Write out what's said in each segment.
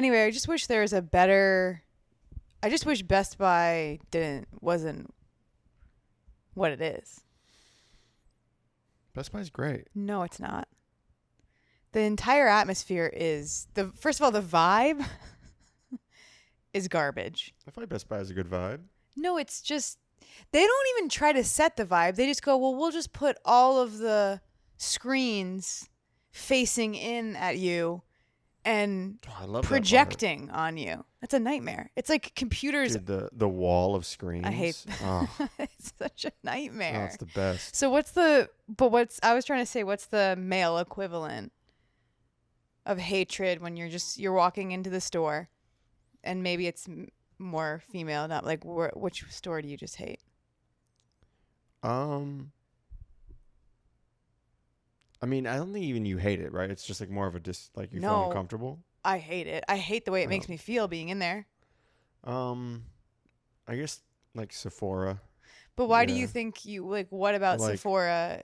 Anyway, I just wish there was a better. I just wish Best Buy wasn't what it is. Best Buy's great. No, it's not. The entire atmosphere is first of all, the vibe is garbage. I feel like Best Buy has a good vibe. No, it's just they don't even try to set the vibe. They just go, well, we'll just put all of the screens facing in at you and I love projecting on you. That's a nightmare. It's like computers. Dude, the wall of screens. I hate Oh, it's such a nightmare. it's the best. So I was trying to say, what's the male equivalent of hatred when you're walking into the store, and maybe it's more female, not like which store do you just hate? I mean, I don't think even you hate it, right? It's just like more of a like you feel uncomfortable. I hate it. I hate the way it makes me feel being in there. I guess like Sephora. But why do you think what about Sephora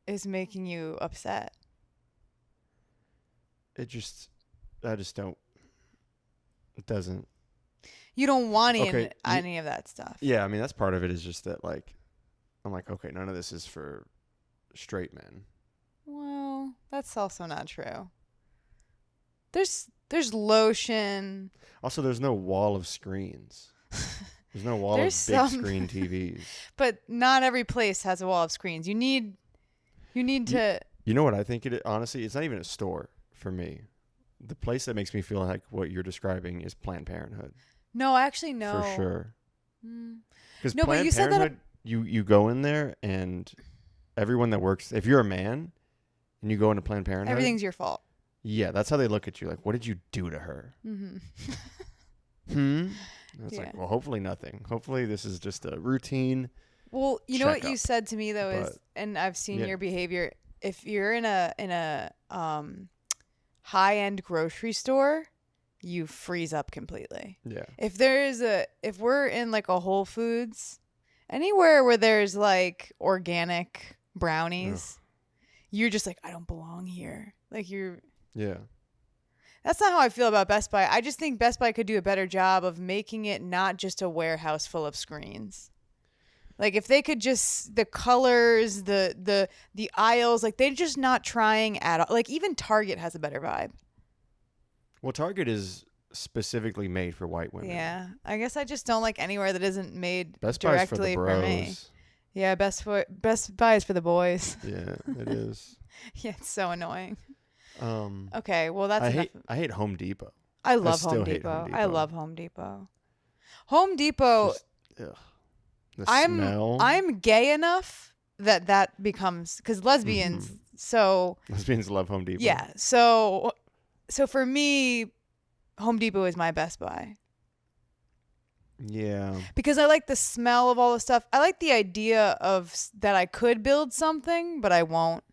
is making you upset? I just don't. It doesn't. You don't want any of that stuff. Yeah, I mean that's part of it. Is just that like, I'm like, okay, none of this is for straight men. Well, that's also not true. There's lotion. Also, there's no wall of screens. There's no wall of big screen TVs. But not every place has a wall of screens. You need to. You know what I think honestly, it's not even a store for me. The place that makes me feel like what you're describing is Planned Parenthood. No, actually, no. For sure. Because No, but you said that you go in there and everyone that works, if you're a man and you go into Planned Parenthood, everything's your fault. Yeah, that's how they look at you. Like, what did you do to her? And it's like, well, hopefully nothing. Hopefully this is just a routine. Well, you know what you said to me though is, and I've seen your behavior. If you're in a high-end grocery store, you freeze up completely. Yeah. If we're in like a Whole Foods, anywhere where there's like organic brownies, you're just like, I don't belong here. Like you're. Yeah. That's not how I feel about Best Buy. I just think Best Buy could do a better job of making it not just a warehouse full of screens. Like if they could just the colors, the aisles, like they're just not trying at all. Like even Target has a better vibe. Well, Target is specifically made for white women. Yeah. I guess I just don't like anywhere that isn't made Best directly Buy's for the for me. bros. Yeah, Best Buy is for the boys. Yeah, it is. Yeah, it's so annoying. Okay, well that's enough. I hate Home Depot. I love Home hate Depot. Home Depot. I love Home Depot. Home Depot. The smell. I'm gay enough that becomes because lesbians. So lesbians love Home Depot. Yeah. So for me, Home Depot is my Best Buy. Yeah. Because I like the smell of all the stuff. I like the idea of that I could build something, but I won't.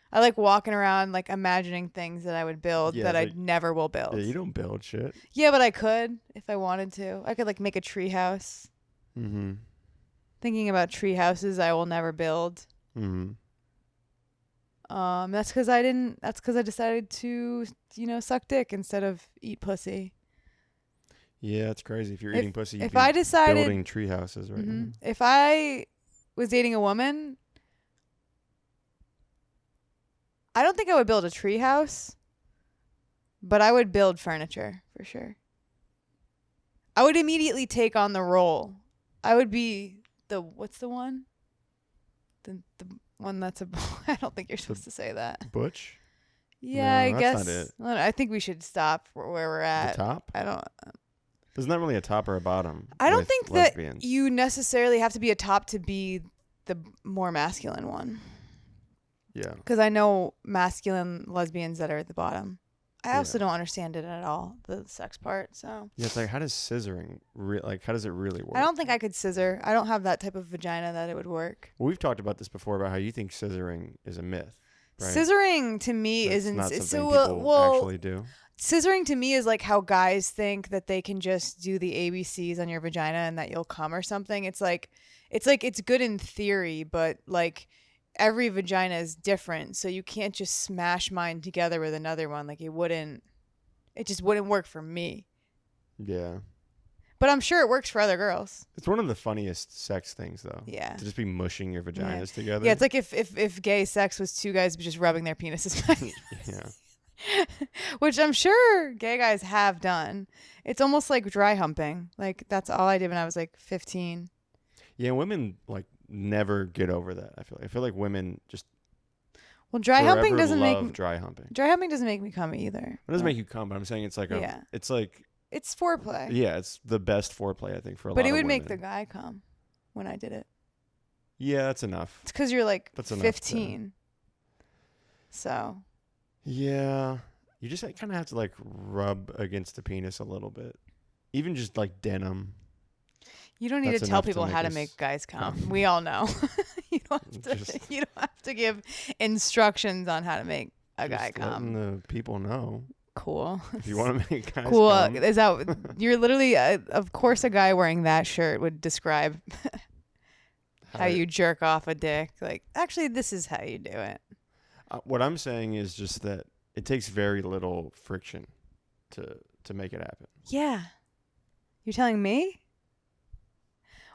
I like walking around, like imagining things that I would build that I never will build. Yeah, you don't build shit. Yeah, but I could if I wanted to. I could like make a tree house. Thinking about tree houses I will never build. That's because I didn't. That's because I decided to, suck dick instead of eat pussy. Yeah, it's crazy. If you're eating pussy, if I decided building tree houses right now. If I was dating a woman, I don't think I would build a tree house, but I would build furniture for sure. I would immediately take on the role. I would be what's the one? The one that's I don't think you're supposed to say that. Butch? Yeah, No, I guess. That's not it. I think we should stop where we're at. The top? I don't. There's not really a top or a bottom. I don't think lesbians. that you necessarily have to be a top to be the more masculine one. Yeah. Because I know masculine lesbians that are at the bottom. I also don't understand it at all, the sex part. So yeah, it's like, how does scissoring how does it really work? I don't think I could scissor. I don't have that type of vagina that it would work. Well, we've talked about this before about how you think scissoring is a myth. Right? Scissoring to me That's isn't not something so people actually do. Scissoring to me is like how guys think that they can just do the ABCs on your vagina and that you'll come or something. It's good in theory, but like every vagina is different, so you can't just smash mine together with another one. Like it wouldn't It just wouldn't work for me. Yeah. But I'm sure it works for other girls. It's one of the funniest sex things, though. Yeah. To just be mushing your vaginas together. Yeah, it's like if gay sex was two guys just rubbing their penises back. Yeah. Which I'm sure gay guys have done. It's almost like dry humping. Like, that's all I did when I was like 15. Yeah, women like never get over that. I feel like women just Well, dry humping doesn't love dry humping. Dry humping doesn't make me come either. It doesn't make you come, but I'm saying it's like it's like it's foreplay. Yeah, it's the best foreplay I think for a lot of women. But it would women. make the guy come when I did it. Yeah, that's enough. It's because you're like That's 15. So. Yeah, you just kind of have to like rub against the penis a little bit, even just like denim. You don't need to tell people how to make guys come. We all know. You don't have to give instructions on how to make a guy come. Letting the people know. Cool. If you want to make guys cool. come. Is that you're literally? Of course, a guy wearing that shirt would describe how you jerk off a dick. Like, actually, this is how you do it. What I'm saying is just that it takes very little friction to make it happen. Yeah. You're telling me?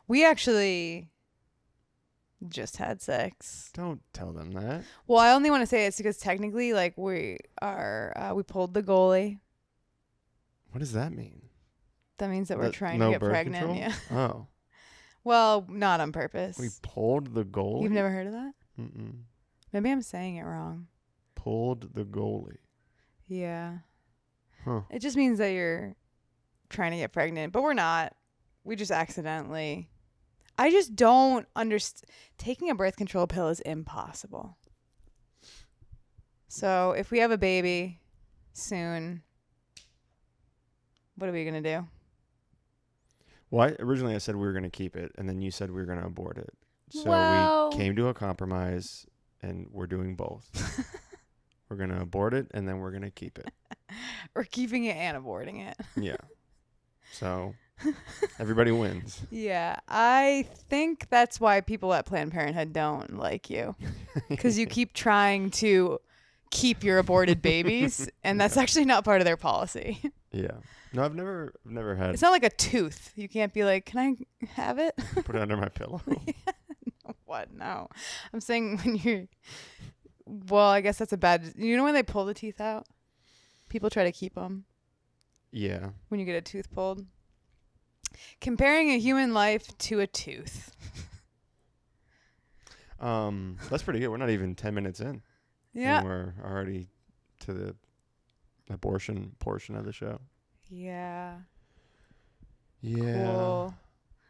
We actually just had sex. Don't tell them that. Well, I only want to say it's because technically, like, we pulled the goalie. What does that mean? That means that we're trying to get pregnant. Control? Yeah. Oh. Well, not on purpose. We pulled the goalie? You've never heard of that? Mm-mm. Maybe I'm saying it wrong. Pulled the goalie. Yeah. Huh. It just means that you're trying to get pregnant, but we're not. We just accidentally. I just don't understand. Taking a birth control pill is impossible. So if we have a baby soon, what are we going to do? Well, originally I said we were going to keep it, and then you said we were going to abort it. So we came to a compromise, and we're doing both. We're going to abort it, and then we're going to keep it. We're keeping it and aborting it. Yeah. So everybody wins. Yeah. I think that's why people at Planned Parenthood don't like you. Because you keep trying to keep your aborted babies, and that's actually not part of their policy. Yeah. No, I've never had. It's not like a tooth. You can't be like, can I have it? Put it under my pillow. What? No. I'm saying when you're. Well, I guess that's a bad. You know when they pull the teeth out? People try to keep them. Yeah. When you get a tooth pulled. Comparing a human life to a tooth. That's pretty good. We're not even 10 minutes in. Yeah. And we're already to the abortion portion of the show. Yeah. Yeah. Cool.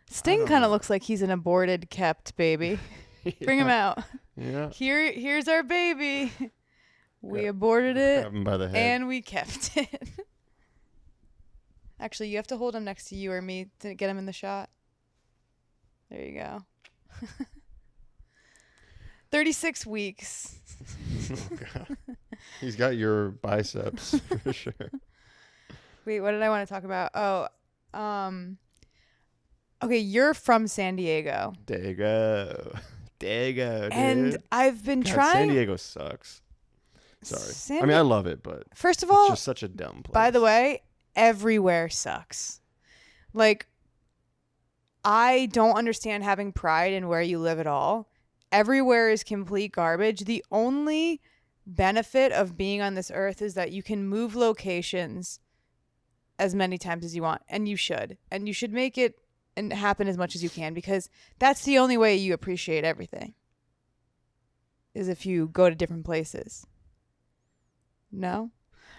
Sting kind of looks like he's an aborted, kept baby. Bring him out. Yeah. Here's our baby. We aborted it. Grab him by the head. And we kept it. Actually, you have to hold him next to you or me to get him in the shot. There you go. 36 weeks. Oh, God. He's got your biceps for sure. Wait, what did I want to talk about? Okay, you're from San Diego. Diego, dude. And I've been God, trying. San Diego sucks. Sorry. I mean, I love it, but first of all, it's just such a dumb place. By the way, everywhere sucks. Like, I don't understand having pride in where you live at all. Everywhere is complete garbage. The only benefit of being on this earth is that you can move locations as many times as you want, and you should. And you should make it and happen as much as you can, because that's the only way you appreciate everything. Is if you go to different places. No?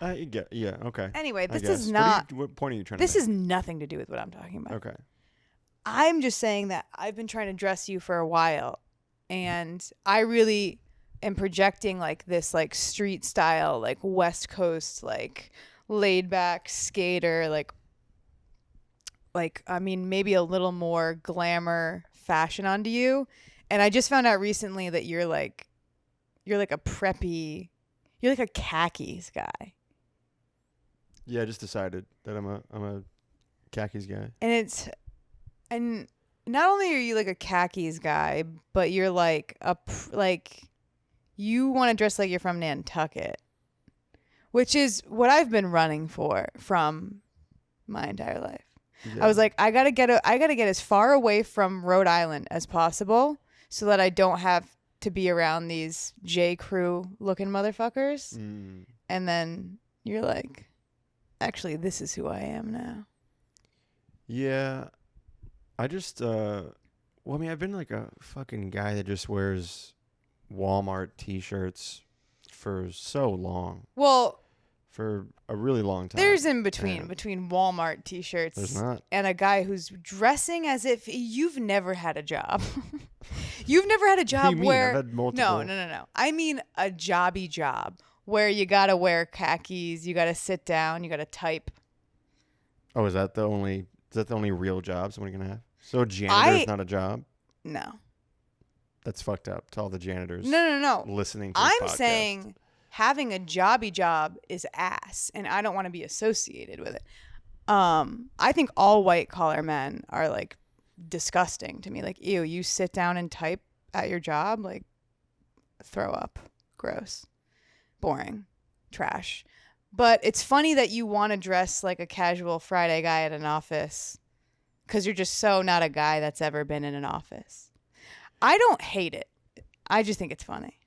Yeah, okay. Anyway, this is not... What point are you trying to make? This is nothing to do with what I'm talking about. Okay. I'm just saying that I've been trying to dress you for a while, and I really am projecting like this like street style, like West Coast, like laid back skater, like I mean maybe a little more glamour fashion onto you. And I just found out recently that you're like a preppy, you're like a khakis guy. Yeah, I just decided that I'm a khakis guy. And not only are you like a khakis guy, but you're like you want to dress like you're from Nantucket, which is what I've been running from my entire life. Yeah. I was like, I gotta get as far away from Rhode Island as possible so that I don't have to be around these J. Crew looking motherfuckers. And then you're like, actually, this is who I am now. Yeah. I just, well, I mean, I've been like a fucking guy that just wears Walmart t-shirts for so long. Well, for a really long time. There's in between Walmart t-shirts There's not. And a guy who's dressing as if you've never had a job. You've never had a job What do you mean? where I've had multiple. No. I mean a jobby job where you got to wear khakis, you got to sit down, you got to type. Oh, is that the only real job somebody can have? So a janitor's not a job? No. That's fucked up to all the janitors. No. Listening to I'm this podcast. saying having a jobby job is ass, and I don't want to be associated with it. I think all white collar men are like disgusting to me. Like, ew, you sit down and type at your job? Like, throw up. Gross. Boring. Trash. But it's funny that you want to dress like a casual Friday guy at an office because you're just so not a guy that's ever been in an office. I don't hate it. I just think it's funny.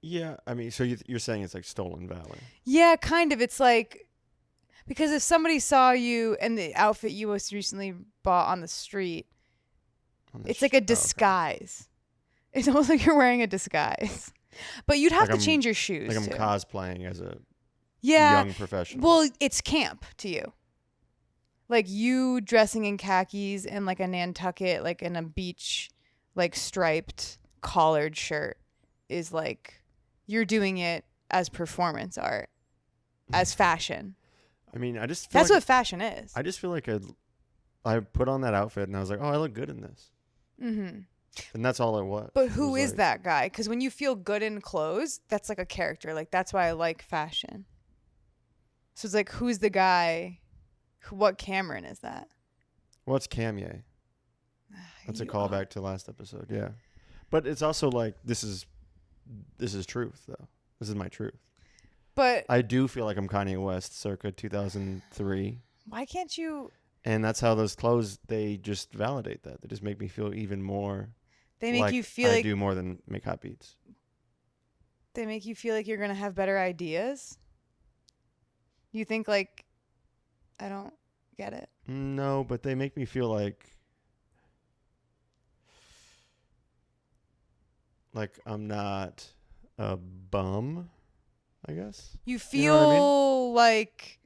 Yeah, I mean, so you're saying it's like stolen valor. Yeah, kind of. It's like, because if somebody saw you in the outfit you most recently bought on the street, it's like a disguise. Okay. It's almost like you're wearing a disguise. But you'd have to change your shoes. Like I'm too. Cosplaying as a young professional. Well, it's camp to you. Like you dressing in khakis and like a Nantucket, like in a beach, like striped collared shirt is like, you're doing it as performance art, as fashion. I mean, I just feel that's what fashion is. I just feel like I put on that outfit and I was like, oh, I look good in this. Mm-hmm. And that's all it was. But who is that guy? Because when you feel good in clothes, that's like a character. Like, that's why I like fashion. So it's like, who's the guy? What Cameron is that? Well, it's Kanye. That's a callback to last episode. Yeah. But it's also like, this is truth, though. This is my truth. But I do feel like I'm Kanye West circa 2003. Why can't you? And that's how those clothes, they just validate that. They just make me feel even more. They make you feel like I do more than make hot beats. They make you feel like you're going to have better ideas? You think like, I don't get it. No, but they make me feel like I'm not a bum, I guess. You feel like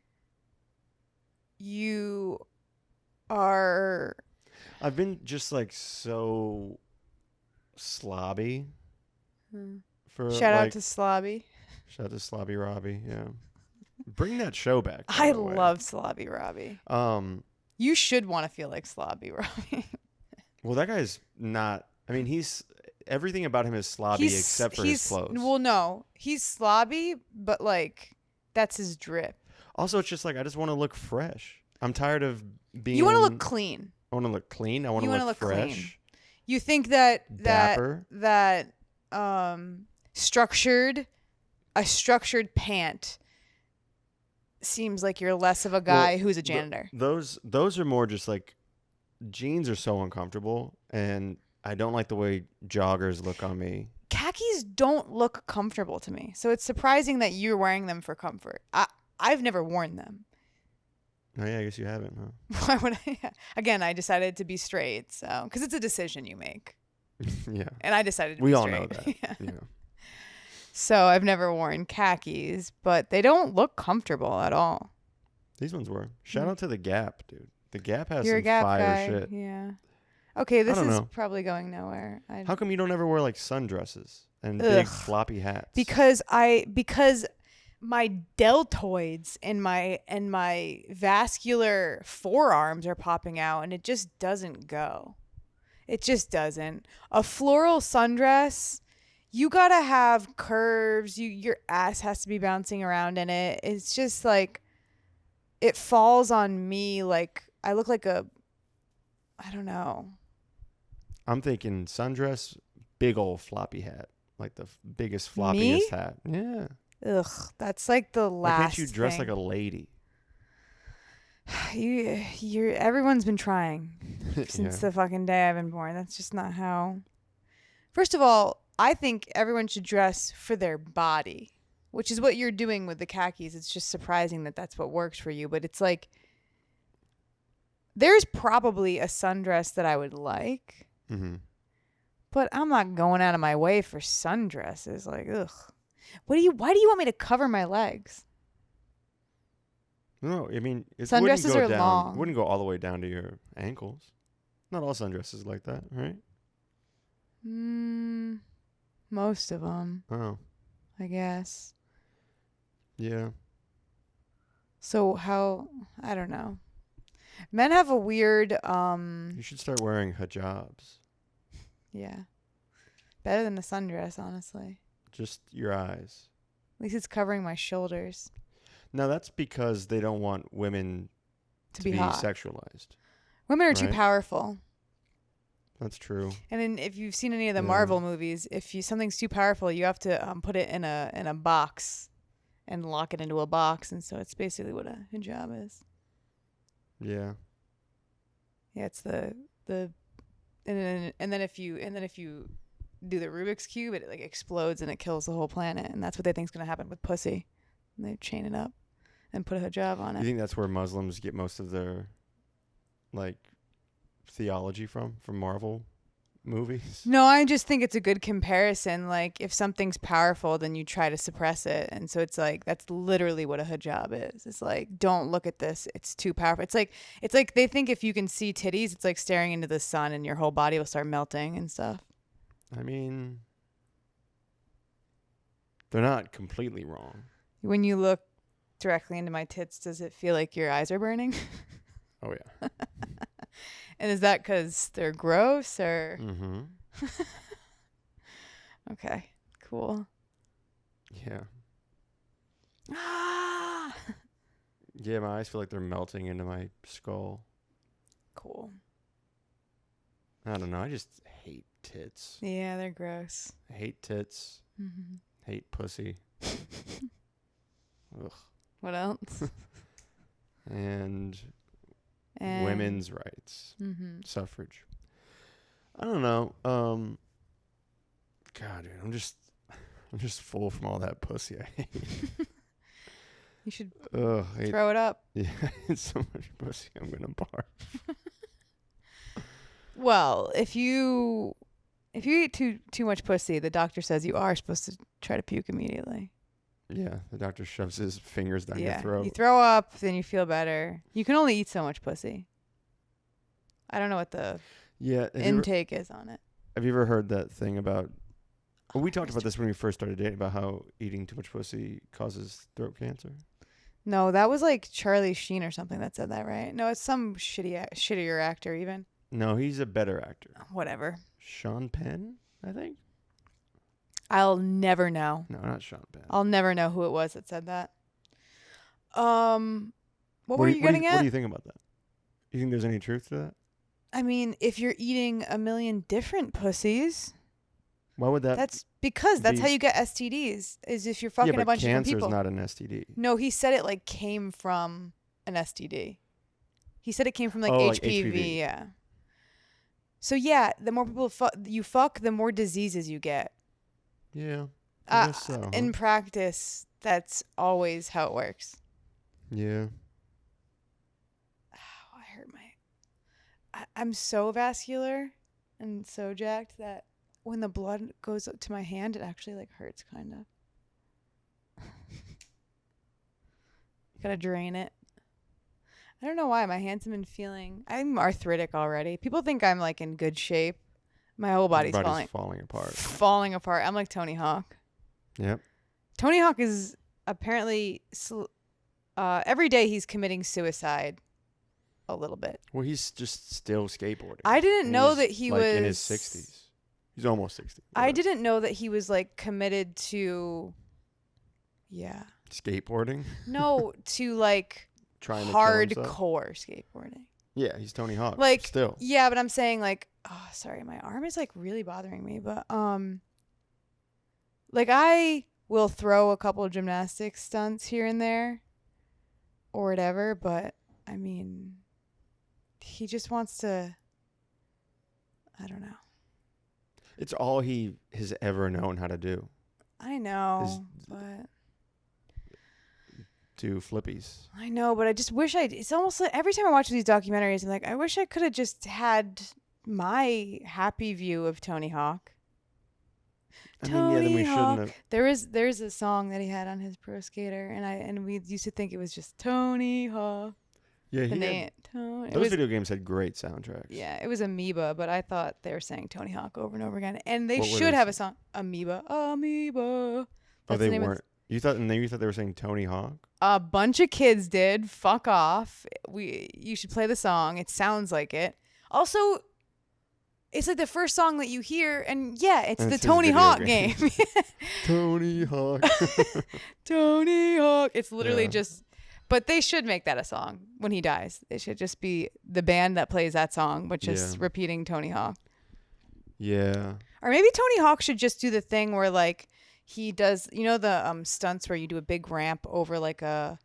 you are. I've been just like so slobby. Shout out to Slobby. Shout out to Slobby Robbie, yeah. Bring that show back. I love Slobby Robbie. You should want to feel like Slobby Robbie. Well, that guy's not. I mean, everything about him is slobby except for his clothes. Well, no, he's slobby, but like that's his drip. Also, it's just like I just want to look fresh. I'm tired of being. You want to look clean. I want to look clean. I want to look fresh. Clean. You think that Dapper. that structured pant seems like you're less of a guy who's a janitor. Those are more just like jeans are so uncomfortable, and I don't like the way joggers look on me. Khakis don't look comfortable to me, so it's surprising that you're wearing them for comfort. I've never worn them. Oh yeah, I guess you haven't, huh? Why would I? Again, I decided to be straight, so because it's a decision you make. Yeah. And I decided to be straight. We all know that. Yeah. So I've never worn khakis, but they don't look comfortable at all. These ones were. Shout out to the Gap, dude. The Gap has You're some a Gap fire guy. shit. Yeah. Okay, this is know. probably going nowhere. How come you don't ever wear like sundresses and big floppy hats? Because my deltoids and my vascular forearms are popping out, and it just doesn't go. It just doesn't. A floral sundress, you gotta have curves. Your ass has to be bouncing around in it. It's just like it falls on me like I look like I don't know. I'm thinking sundress, big old floppy hat, like the biggest floppiest hat. Yeah. Ugh, that's like the Why last can't you dress thing. like a lady? Everyone's been trying since the fucking day I've been born. That's just not how. First of all, I think everyone should dress for their body, which is what you're doing with the khakis. It's just surprising that that's what works for you. But it's like, there's probably a sundress that I would like, but I'm not going out of my way for sundresses. Like, ugh. Why do you want me to cover my legs? No, I mean, it Sundresses wouldn't go are down. long. Wouldn't go all the way down to your ankles. Not all sundresses like that, right? Most of them, Oh, I guess. yeah. So how? I don't know. Men have a weird, You should start wearing hijabs. yeah, better than a sundress, honestly. Just your eyes. At least it's covering my shoulders No, that's because they don't want women to be be hot. sexualized. Women are too right? powerful. That's true. And then if you've seen any of the Yeah. Marvel movies, if something's too powerful, you have to put it in a box and lock it into a box, and so it's basically what a hijab is. Yeah. Yeah, it's the and then if you do the Rubik's cube, it like explodes and it kills the whole planet, and that's what they think's gonna happen with pussy. And they chain it up and put a hijab on You it. think that's where Muslims get most of their, like, theology from Marvel movies? No, I just think it's a good comparison. Like, if something's powerful, then you try to suppress it. And so it's like, that's literally what a hijab is. It's like, don't look at this. It's too powerful. It's like they think if you can see titties, it's like staring into the sun and your whole body will start melting and stuff. I mean, they're not completely wrong. When you look directly into my tits, does it feel like your eyes are burning? Oh, yeah. And is that because they're gross or? Mm-hmm. Okay, cool. Yeah. Ah, Yeah, my eyes feel like they're melting into my skull. cool. I don't know. I just hate tits. Yeah, they're gross. I hate tits. Mm-hmm. Hate pussy. Ugh. What else? And And women's rights. Mm-hmm. Suffrage. I don't know. God, dude, I'm just full from all that pussy I hate. You should Ugh, I hate, throw it up. yeah, I hate so much pussy. I'm gonna barf. Well, if you eat too much pussy, the doctor says you are supposed to try to puke immediately. Yeah, the doctor shoves his fingers down your Yeah, throat. you throw up, then you feel better. You can only eat so much pussy. I don't know what the Yeah. intake is on it. Have you ever heard that thing about? Well, we talked about this when we first started dating about how eating too much pussy causes throat cancer. No, that was like Charlie Sheen or something that said that, right? No, it's some shittier actor even. No, he's a better actor. Whatever. Sean Penn, I think. I'll never know. No, not Sean Penn. I'll never know who it was that said that. What were you getting at? What do you think about that? You think there's any truth to that? I mean, if you're eating a million different pussies, Why would that? that's how you get STDs. Is if you're fucking yeah, but a bunch of different cancer's people. not an STD. No, he said it like came from an STD. He said it came from like Oh, HPV. like HPV. Yeah. So yeah, the more people you fuck, the more diseases you get. Yeah, I guess so. In practice, that's always how it works. Yeah. Oh, I hurt I'm so vascular and so jacked that when the blood goes up to my hand, it actually like hurts kind of. Gotta drain it. I don't know why my hands have been feeling. I'm arthritic already. People think I'm like in good shape. My whole body's falling apart. Falling apart. I'm like Tony Hawk. Yep. Tony Hawk is apparently every day he's committing suicide a little bit. Well, he's just still skateboarding. I didn't And know he's, that he like, was in his 60s. He's almost 60. I didn't know that he was like committed to skateboarding. No, to like Trying to kill himself. hardcore skateboarding. Yeah, he's Tony Hawk. Like still. Yeah, but I'm saying like, oh, sorry, my arm is like really bothering me, but like I will throw a couple of gymnastics stunts here and there or whatever, but I mean, he just wants to, I don't know. It's all he has ever known how to do. I know, but do flippies. I know, but I just wish it's almost like every time I watch these documentaries, I'm like, I wish I could have just had my happy view of Tony Hawk. Then we shouldn't have. There's a song that he had on his Pro Skater, and we used to think it was just Tony Hawk. Yeah, those video games had great soundtracks. Yeah, it was Amoeba, but I thought they were saying Tony Hawk over and over again, and they What should have a song Amoeba. That's they weren't. You thought they were saying Tony Hawk? A bunch of kids did. Fuck off. You should play the song. It sounds like it. Also, it's like the first song that you hear, and yeah, it's the Tony Hawk game. Tony Hawk. Tony Hawk. It's literally just. But they should make that a song when he dies. They should just be the band that plays that song, but just repeating Tony Hawk. Yeah. Or maybe Tony Hawk should just do the thing where like he does, the stunts where you do a big ramp over like a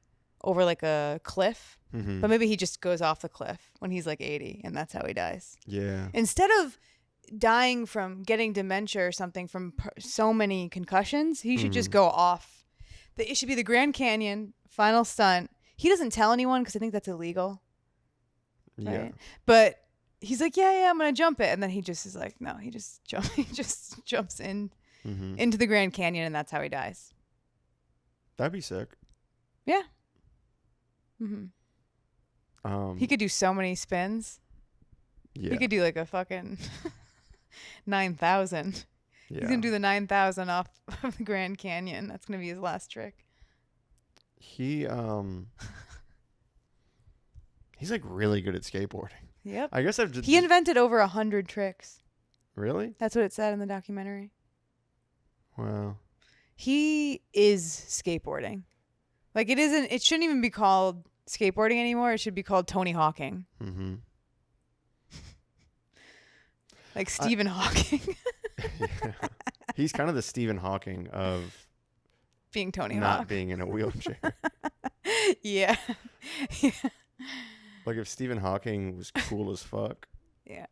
cliff, but maybe he just goes off the cliff when he's like 80, and that's how he dies. Yeah. Instead of dying from getting dementia or something from so many concussions, he should just go off. It should be the Grand Canyon final stunt. He doesn't tell anyone because I think that's illegal. Right? Yeah. But he's like, yeah, I'm gonna jump it, and then he just is like, no, he just jumps in into the Grand Canyon, and that's how he dies. That'd be sick. Yeah. He could do so many spins. Yeah. He could do like a fucking 9,000. Yeah. He's gonna do the 9,000 off of the Grand Canyon. That's gonna be his last trick. He's like really good at skateboarding. Yep. I guess he invented over 100 tricks. Really? That's what it said in the documentary. Wow. He is skateboarding. Like it shouldn't even be called skateboarding anymore. It should be called Tony Hawking. Mm-hmm. Like Stephen Hawking. Yeah. He's kind of the Stephen Hawking of being Tony Hawk. Not being in a wheelchair. Yeah. Like if Stephen Hawking was cool as fuck. Yeah.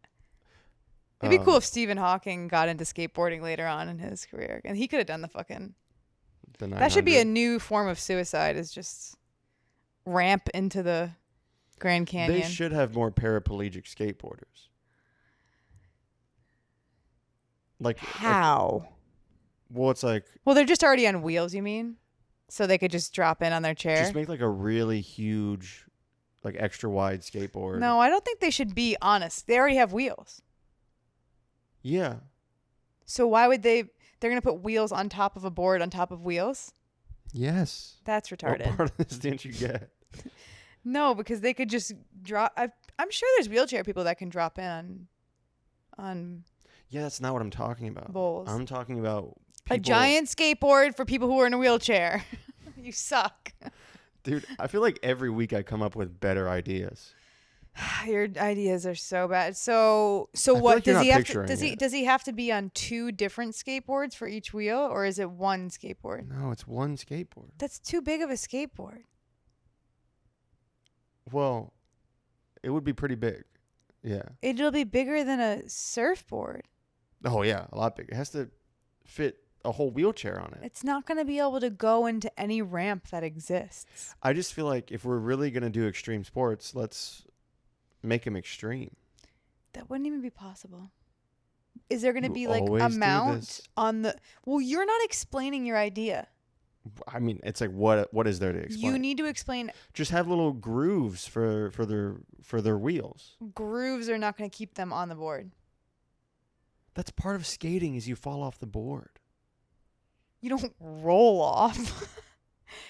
It'd be cool if Stephen Hawking got into skateboarding later on in his career. And he could have done the 900. That should be a new form of suicide, is just ramp into the Grand Canyon. They should have more paraplegic skateboarders. Like how? Well, they're just already on wheels, you mean? So they could just drop in on their chair? Just make like a really huge, like extra wide skateboard. No, I don't think they should be honest. They already have wheels. Yeah. So why would they're going to put wheels on top of a board on top of wheels? Yes. That's retarded. What part of this didn't you get? No, because they could just drop. I'm sure there's wheelchair people that can drop in on Yeah, that's not what I'm talking about. Bowls. I'm talking about people. A giant skateboard for people who are in a wheelchair. You suck. Dude, I feel like every week I come up with better ideas. Your ideas are so bad. So what like does he have to, it. does he have to be on 2 different skateboards for each wheel, or is it one skateboard? No, it's one skateboard. That's too big of a skateboard. Well, it would be pretty big. Yeah. It'll be bigger than a surfboard. Oh yeah, a lot bigger. It has to fit a whole wheelchair on it. It's not going to be able to go into any ramp that exists. I just feel like if we're really going to do extreme sports, let's make them extreme. That wouldn't even be possible. Is there going to be like a mount on the... Well, you're not explaining your idea. I mean, it's like what is there to explain? You need to explain. Just have little grooves for their wheels. Grooves are not going to keep them on the board. That's part of skating, is you fall off the board. You don't roll off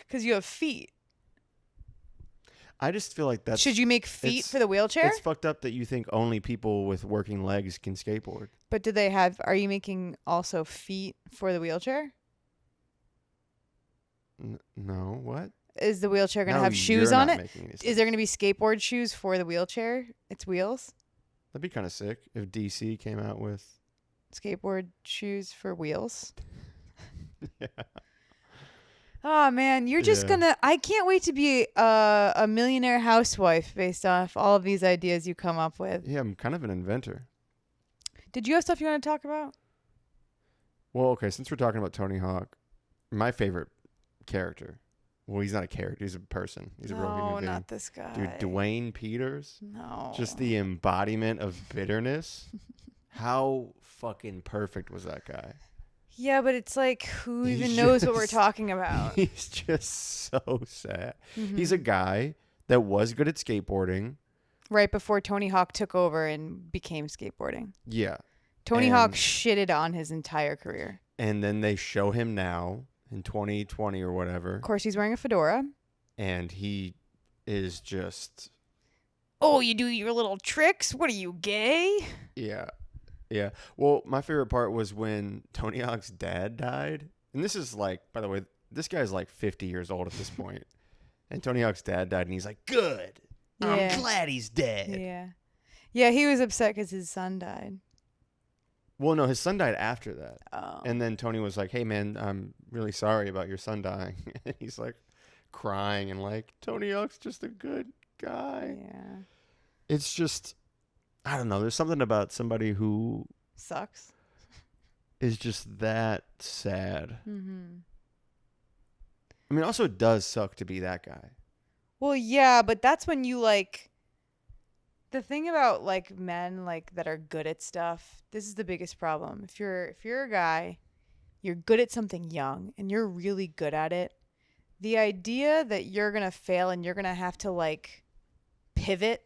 because you have feet. I just feel like that's... Should you make feet for the wheelchair? It's fucked up that you think only people with working legs can skateboard. But are you making also feet for the wheelchair? No, what? Is the wheelchair going to have shoes on it? Is there going to be skateboard shoes for the wheelchair? Its wheels? That'd be kind of sick if DC came out with... skateboard shoes for wheels. Yeah. Oh man, you're just gonna. I can't wait to be a millionaire housewife based off all of these ideas you come up with. Yeah, I'm kind of an inventor. Did you have stuff you want to talk about? Well, okay, since we're talking about Tony Hawk, my favorite character. Well, he's not a character. He's a person. He's a real human being. No, not this guy. Dude, Dwayne Peters. No. Just the embodiment of bitterness. How fucking perfect was that guy? Yeah, but it's like, who even knows what we're talking about? He's just so sad. Mm-hmm. He's a guy that was good at skateboarding. Right before Tony Hawk took over and became skateboarding. Yeah. Tony Hawk shitted on his entire career. And then they show him now in 2020 or whatever. Of course, he's wearing a fedora. And he is just... Oh, you do your little tricks? What are you, gay? Yeah. Yeah. Well, my favorite part was when Tony Hawk's dad died. And this is like, by the way, this guy's like 50 years old at this point. And Tony Hawk's dad died, and he's like, good. Yeah. I'm glad he's dead. Yeah. Yeah, he was upset because his son died. Well, no, his son died after that. Oh. And then Tony was like, hey, man, I'm really sorry about your son dying. And he's like crying and like, Tony Hawk's just a good guy. Yeah. It's just, I don't know. There's something about somebody who sucks. Is just that sad. Mm-hmm. I mean, also it does suck to be that guy. Well, yeah, but that's when you like... The thing about like men like that are good at stuff, this is the biggest problem. If you're a guy, you're good at something young and you're really good at it, the idea that you're going to fail and you're going to have to like pivot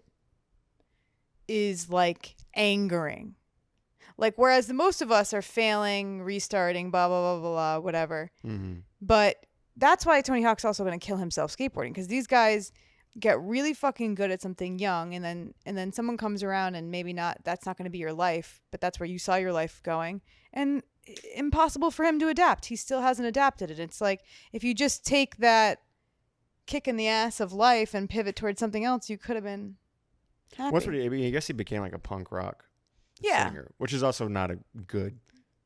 is like angering. Like whereas the most of us are failing, restarting, blah blah blah blah, blah whatever. Mm-hmm. But that's why Tony Hawk's also going to kill himself skateboarding, because these guys get really fucking good at something young, and then someone comes around and maybe not, that's not going to be your life, but that's where you saw your life going, and impossible for him to adapt. He still hasn't adapted it. It's like if you just take that kick in the ass of life and pivot towards something else, you could have been happy. I guess he became like a punk rock singer, which is also not a good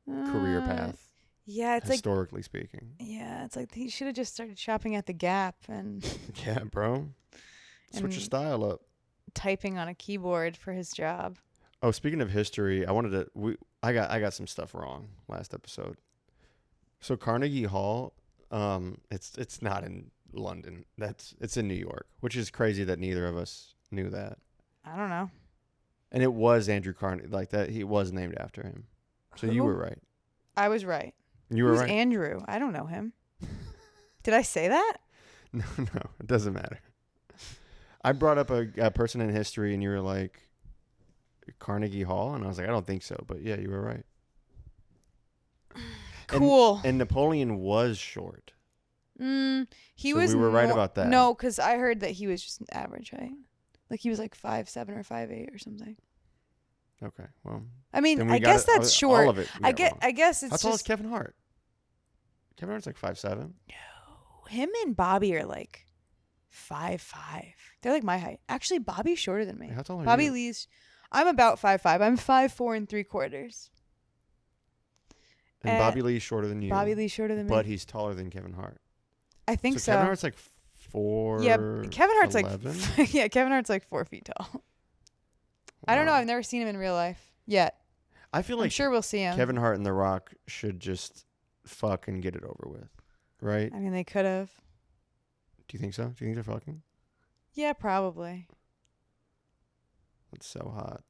career path. Yeah, it's historically speaking. Yeah, it's like he should have just started shopping at the Gap and yeah, bro. Switch your style up. Typing on a keyboard for his job. Oh, speaking of history, I got some stuff wrong last episode. So Carnegie Hall, it's not in London. It's in New York, which is crazy that neither of us knew that. I don't know. And it was Andrew Carnegie, like that. He was named after him. So you were right. I was right. You were right. Who's Andrew? I don't know him. Did I say that? No, it doesn't matter. I brought up a person in history, and you were like, Carnegie Hall? And I was like, I don't think so. But yeah, you were right. Cool. And Napoleon was short. We were right about that. No, because I heard that he was just an average height. Like he was like 5'7" or 5'8" or something. Okay, well. I mean, I guess that's short. All of it. I guess it's How tall just... is Kevin Hart? Kevin Hart's like 5'7". No, him and Bobby are like 5'5". They're like my height. Actually, Bobby's shorter than me. How tall are Bobby you? Lee's... I'm about 5'5". I'm 5'4"3/4. And Bobby Lee's shorter than you. Bobby Lee's shorter than me. But he's taller than Kevin Hart. I think so. Kevin Hart's like 4. Yeah, Kevin Hart's 11? like... yeah, Kevin Hart's like 4 feet tall. Wow. I don't know. I've never seen him in real life yet. I feel like I'm sure we'll see him. Kevin Hart and The Rock should just fuck and get it over with. Right? I mean, they could have. Do you think so? Do you think they're fucking? Yeah, probably. That's so hot.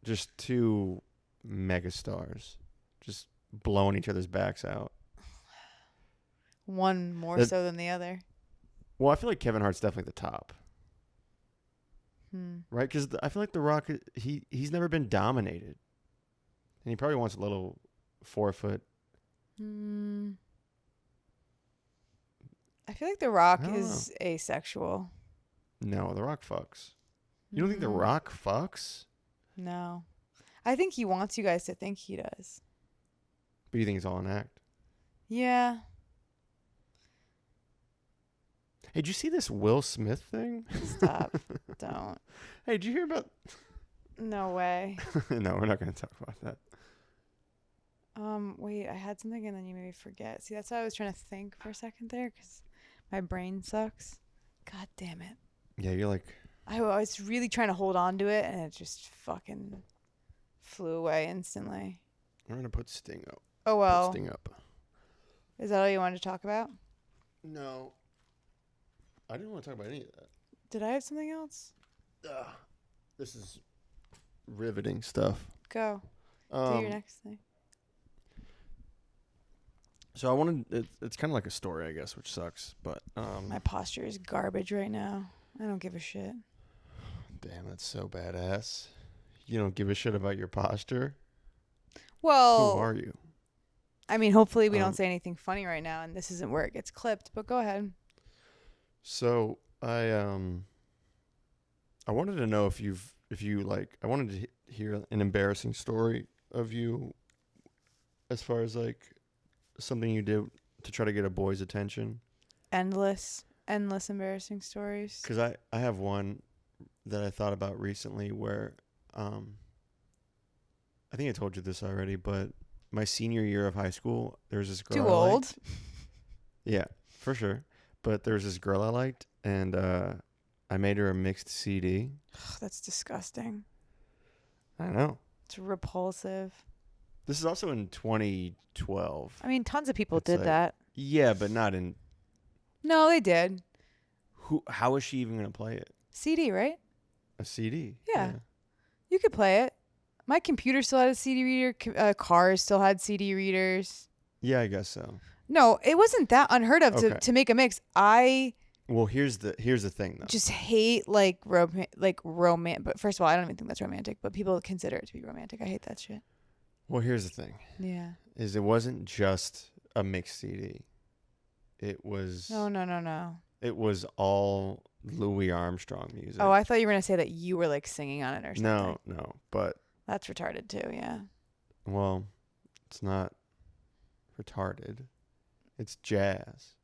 Just two megastars. Just blowing each other's backs out. One more so than the other. Well, I feel like Kevin Hart's definitely the top. Right? Because I feel like The Rock, he's never been dominated. And he probably wants a little 4 foot. I feel like The Rock is asexual. No, The Rock fucks. You don't think The Rock fucks? No. I think he wants you guys to think he does. But you think it's all an act? Yeah. Hey, did you see this Will Smith thing? Stop. Don't. Hey, did you hear about... No way. No, we're not going to talk about that. Wait, I had something and then you made me forget. See, that's why I was trying to think for a second there because my brain sucks. God damn it. Yeah, you're like... I was really trying to hold on to it and it just fucking flew away instantly. I'm going to put Sting up. Oh, well. Put Sting up. Is that all you wanted to talk about? No. I didn't want to talk about any of that. Did I have something else? This is riveting stuff. Go. Do your next thing. So I wanted... It's kind of like a story, I guess, which sucks, but... My posture is garbage right now. I don't give a shit. Damn, that's so badass. You don't give a shit about your posture? Well... Who are you? I mean, hopefully we don't say anything funny right now and this isn't where it gets clipped, but go ahead. So, I wanted to know if you I wanted to hear an embarrassing story of you as far as like something you did to try to get a boy's attention. Endless embarrassing stories. Because I have one that I thought about recently where, I think I told you this already, but my senior year of high school, there was this girl. Too old? Yeah, for sure. But there was this girl I liked, and I made her a mixed CD. Ugh, that's disgusting. I know. It's repulsive. This is also in 2012. I mean, tons of people did that. Yeah, but not in... No, they did. How is she even going to play it? CD, right? A CD? Yeah. You could play it. My computer still had a CD reader. Cars still had CD readers. Yeah, I guess so. No, it wasn't that unheard of to make a mix. Well, here's the thing though. Just hate romance. But first of all, I don't even think that's romantic. But people consider it to be romantic. I hate that shit. Well, here's the thing. Yeah. Is it wasn't just a mixed CD. It was. No. It was all Louis Armstrong music. Oh, I thought you were gonna say that you were like singing on it or something. No, but. That's retarded too. Yeah. Well, it's not retarded. It's jazz.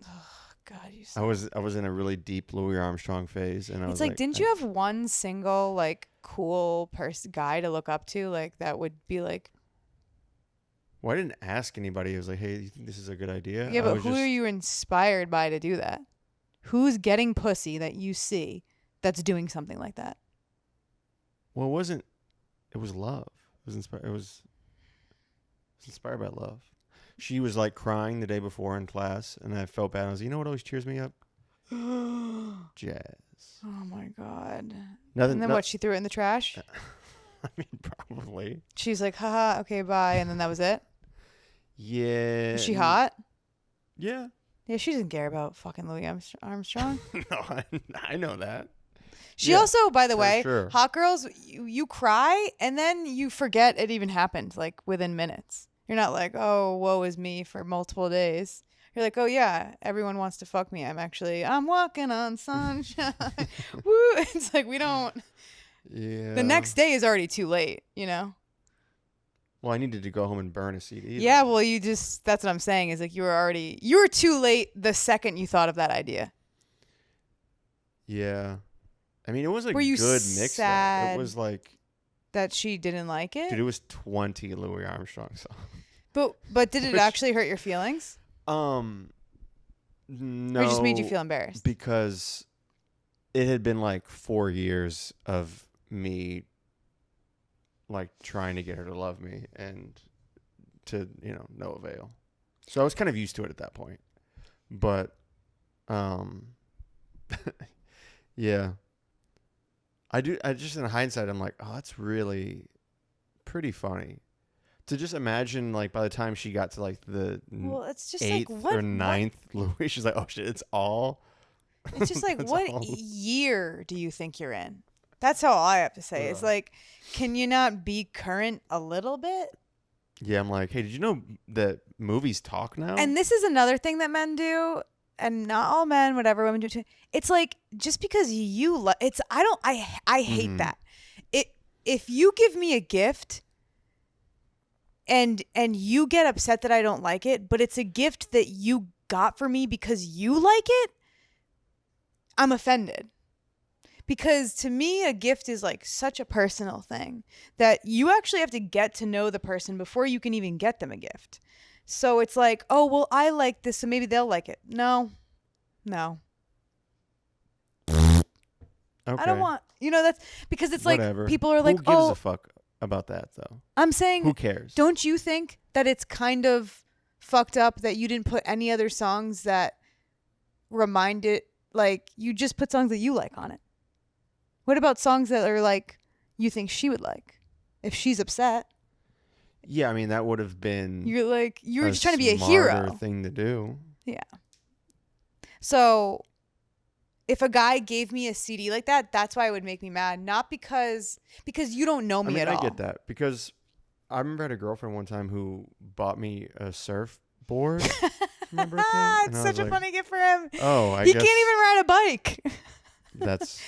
Oh God, you. I was in a really deep Louis Armstrong phase, and I was like, didn't you have one single like cool guy to look up to, like that would be like? Well, I didn't ask anybody. I was like, hey, you think this is a good idea? Yeah, but who are you inspired by to do that? Who's getting pussy that you see that's doing something like that? Well, it wasn't. It was love. It was inspired. It was inspired by love. She was like crying the day before in class, and I felt bad. I was like, you know what always cheers me up? Jazz. Oh my God. Nothing. And then what? She threw it in the trash? I mean, probably. She's like, haha, okay, bye. And then that was it? Yeah. Was she hot? Yeah. Yeah, she doesn't care about fucking Louis Armstrong. No, I know that. She also, by the way, sure. hot girls, you cry and then you forget it even happened like within minutes. You're not like, oh, woe is me for multiple days. You're like, oh yeah, everyone wants to fuck me. I'm walking on sunshine. Woo! It's like we don't. Yeah. The next day is already too late, you know? Well, I needed to go home and burn a CD. Yeah, well, that's what I'm saying is like you were too late the second you thought of that idea. Yeah. I mean, it was a Were you good mix. sad it was like that she didn't like it? Dude, it was 20 Louis Armstrong songs. But did it actually hurt your feelings? No. Or it just made you feel embarrassed? Because it had been like 4 years of me like trying to get her to love me and to, no avail. So I was kind of used to it at that point. But yeah. I just in hindsight I'm like, oh, that's really pretty funny. To just imagine like by the time she got to like the it's just 8th like what, or 9th Louis, she's like, oh shit, it's all. It's just like what year do you think you're in? That's all I have to say. It's like, can you not be current a little bit? Yeah, I'm like, hey, did you know that movies talk now? And this is another thing that men do, and not all men, whatever women do too. It's like just because you I hate that. If you give me a gift and you get upset that I don't like it, but it's a gift that you got for me because you like it, I'm offended. Because to me, a gift is like such a personal thing that you actually have to get to know the person before you can even get them a gift. So it's like, oh, well, I like this, so maybe they'll like it. No. Okay. I don't want, that's because it's Whatever. like people are like, who gives a fuck about that though? I'm saying, who cares? Don't you think that it's kind of fucked up that you didn't put any other songs that remind it, like you just put songs that you like on it? What about songs that are like you think she would like if she's upset? Yeah, I mean that would have been. You were just trying to be a hero. Thing to do. Yeah. So, if a guy gave me a CD like that, that's why it would make me mad. Not because you don't know me at all. I get that because I remember I had a girlfriend one time who bought me a surfboard. Remember that? It's such a funny gift for him. Oh, I guess. He guess can't even ride a bike. That's.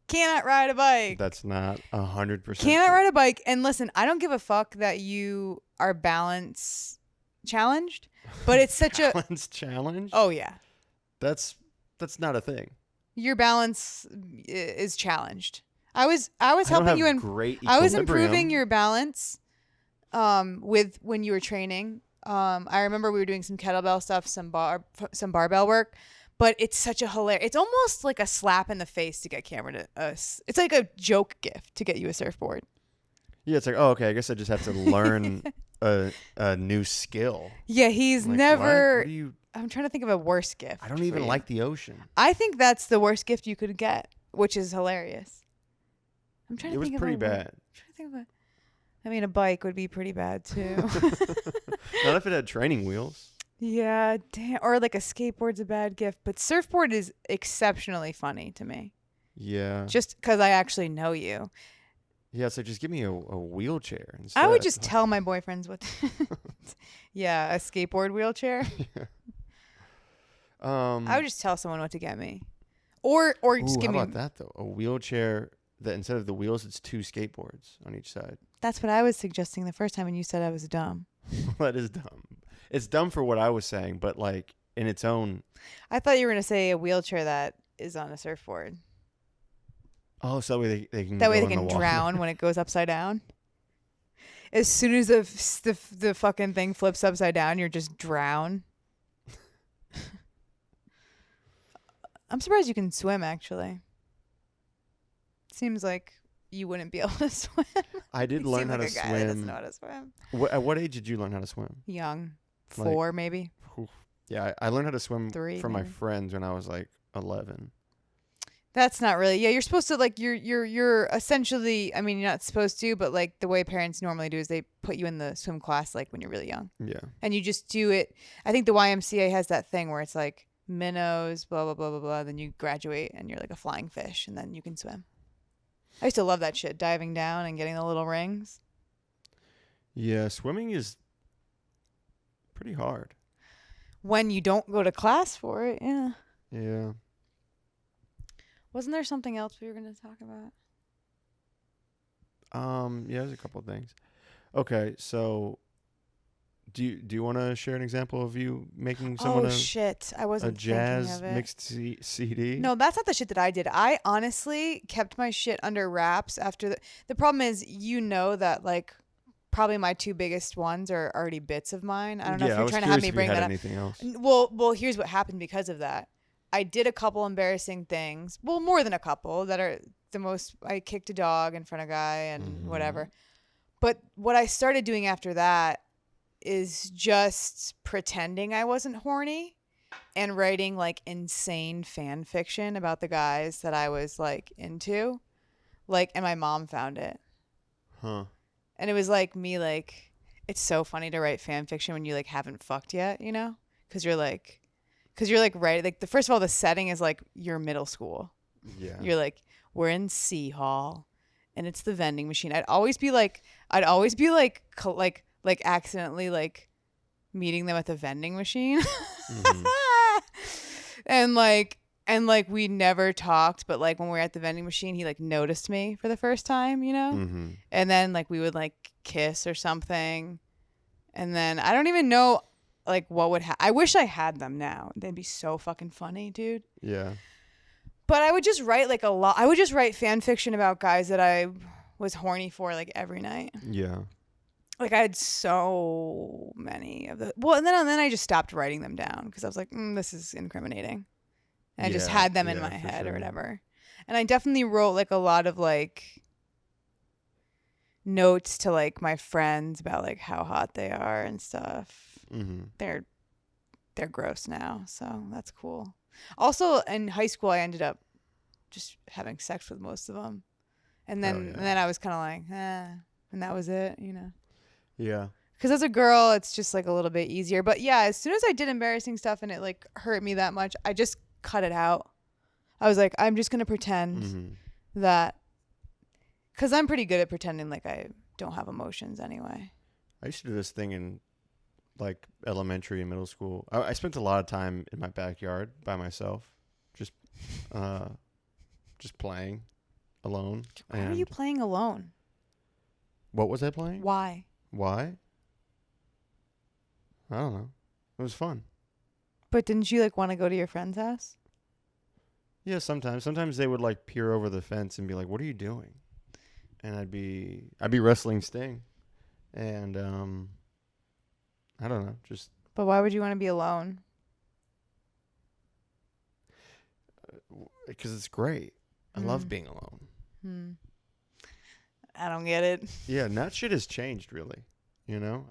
Cannot ride a bike. That's not 100%. Cannot ride a bike. And listen, I don't give a fuck that you are balance challenged, but it's such balance challenge. Oh yeah. That's not a thing. Your balance is challenged. I was helping you I was improving your balance with when you were training. I remember we were doing some kettlebell stuff, some barbell work, but it's such a hilarious. It's almost like a slap in the face to get Cameron to us. It's like a joke gift to get you a surfboard. Yeah, it's like, oh, okay, I guess I just have to learn a new skill. Yeah, he's like, never. What do you? I'm trying to think of a worse gift. I don't even like the ocean. I think that's the worst gift you could get, which is hilarious. I'm trying to think of it was pretty bad. I'm trying to think of I mean, a bike would be pretty bad too. Not if it had training wheels. Yeah, damn. Or like a skateboard's a bad gift, but surfboard is exceptionally funny to me. Yeah. Just because I actually know you. Yeah, so just give me a wheelchair instead. I would just tell my boyfriends what. Yeah, a skateboard wheelchair. Yeah. I would just tell someone what to get me, or just give me. How about that though? A wheelchair that instead of the wheels, it's 2 skateboards on each side. That's what I was suggesting the first time, and you said I was dumb. That is dumb. It's dumb for what I was saying, but like in its own. I thought you were gonna say a wheelchair that is on a surfboard. Oh, so that way they can. That way they can drown when it goes upside down. As soon as the fucking thing flips upside down, you're just drown. I'm surprised you can swim, actually. Seems like you wouldn't be able to swim. I did learn how to swim. That doesn't know how to swim. At what age did you learn how to swim? Young. 4, maybe. Yeah, I learned how to swim 3, from maybe. my friends when I was like 11. That's not really. Yeah, you're supposed to like you're essentially. I mean, you're not supposed to, but like the way parents normally do is they put you in the swim class like when you're really young. Yeah. And you just do it. I think the YMCA has that thing where it's like minnows, blah blah blah blah blah. Then you graduate and you're like a flying fish, and then you can swim. I used to love that shit, diving down and getting the little rings. Yeah, swimming is pretty hard. When you don't go to class for it, yeah. Yeah. Wasn't there something else we were going to talk about? Yeah, there's a couple of things. Okay, so do you want to share an example of you making someone I wasn't a jazz thinking of it. mixed CD? No, that's not the shit that I did. I honestly kept my shit under wraps after the problem is that like probably my 2 biggest ones are already bits of mine. I don't know if you're trying to have me bring that up. Anything else? Well, here's what happened because of that. I did a couple embarrassing things. Well, more than a couple that are the most. I kicked a dog in front of a guy and whatever. But what I started doing after that is just pretending I wasn't horny and writing like insane fan fiction about the guys that I was like into. Like, and my mom found it. Huh. And it was like me, like, it's so funny to write fan fiction when you like haven't fucked yet, you know? Because you're like right, like first of all, the setting is like your middle school. Yeah. You're like, we're in C Hall, and it's the vending machine. I'd always be like accidentally like meeting them at the vending machine, and we never talked, but like when we were at the vending machine, he like noticed me for the first time, you know, and then like we would like kiss or something, and then I don't even know. Like what would I wish I had them now. They'd be so fucking funny, dude. Yeah. But I would just write like a lot. I would just write fan fiction about guys that I was horny for like every night. Yeah. Like I had so many of the. Well, and then I just stopped writing them down because I was like, this is incriminating. And I just had them in my head or whatever. And I definitely wrote like a lot of like notes to like my friends about like how hot they are and stuff. Mm-hmm. They're gross now, so that's cool. Also, in high school, I ended up just having sex with most of them, and then I was kind of like, and that was it, you know. Yeah. Because as a girl, it's just like a little bit easier. But yeah, as soon as I did embarrassing stuff and it like hurt me that much, I just cut it out. I was like, I'm just gonna pretend that, because I'm pretty good at pretending like I don't have emotions anyway. I used to do this thing in like elementary and middle school. I spent a lot of time in my backyard by myself, just playing alone. Why are you playing alone? What was I playing? Why? I don't know. It was fun. But didn't you like want to go to your friend's house? Yeah, sometimes. Sometimes they would like peer over the fence and be like, "What are you doing?" And I'd be wrestling Sting, and I don't know, just. But why would you want to be alone? Because it's great. I love being alone. I don't get it. Yeah, that shit has changed, really. You know,